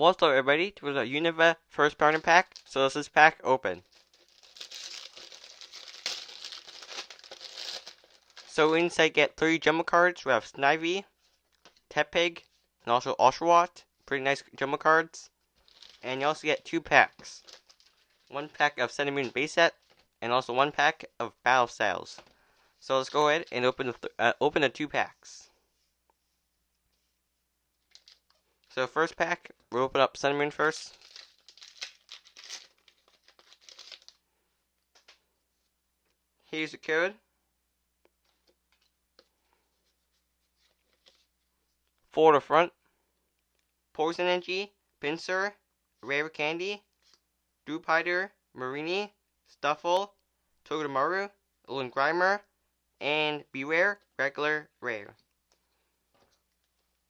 What's up, everybody, to the Unova first partner pack. So this is pack open. So inside get 3 jumbo cards. We have Snivy, Tepig, and also Oshawott. Pretty nice jumbo cards. And you also get 2 packs. 1 pack of Sun and Moon base set, and also 1 pack of Battle Styles. So let's go ahead and open the 2 packs. So first pack, we'll open up Sun and Moon first. Here's the code. For the front, Poison Energy, Pinsir, Rare Candy, Drupiter, Marini, Stuffle, Togedemaru, Alolan Grimer, and Beware, Regular, Rare.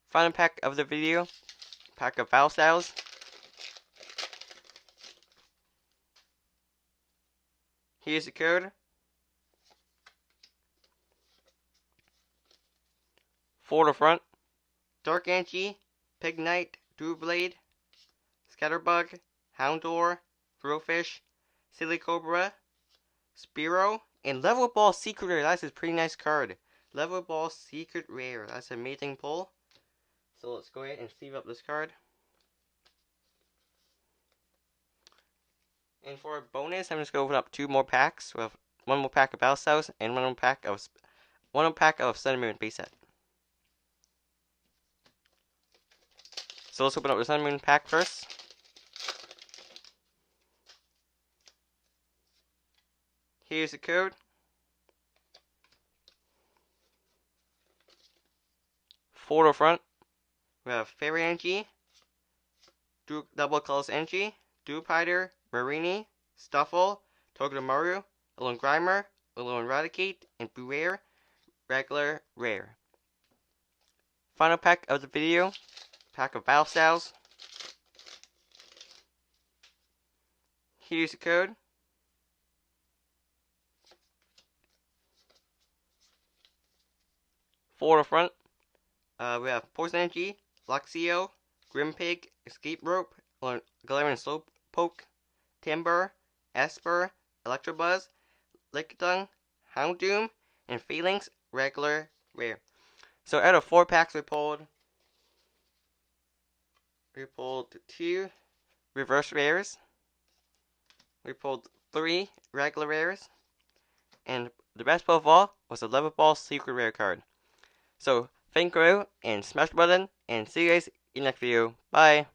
Final pack of the video, pack of Battle Styles. Here's the code. For the front, Dark Energy, Pignite, Doublade, Scatterbug, Houndour, Throwfish, Silicobra, Spearow, and Level Ball Secret Rare. That's a pretty nice card. Level Ball Secret Rare. That's an amazing pull. So let's go ahead and sleeve up this card. And for a bonus, I'm just going to open up 2 more packs. We have 1 more pack of Battle Styles and 1 more pack of Sun and Moon base set. So let's open up the Sun and Moon pack first. Here's the code. For the front, we have Fairy Energy, Double Colors Energy, Drupiter, Marini, Stuffle, Togedemaru, Alolan Grimer, Alolan Raticate, and Beware, Regular, Rare. Final pack of the video, pack of Battle Styles. Here's the code. For the front, we have Poison Energy, Luxio, Grimpig, Escape Rope, Galarian Slowpoke, Timber, Esper, Electabuzz, Lickitung, Houndoom, and Phalanx, Regular, Rare. So out of 4 packs we pulled 2 reverse rares, we pulled 3 regular rares, and the best pull of all was the Level Ball Secret Rare card. So thank you and smash the button, and see you guys in the next video. Bye.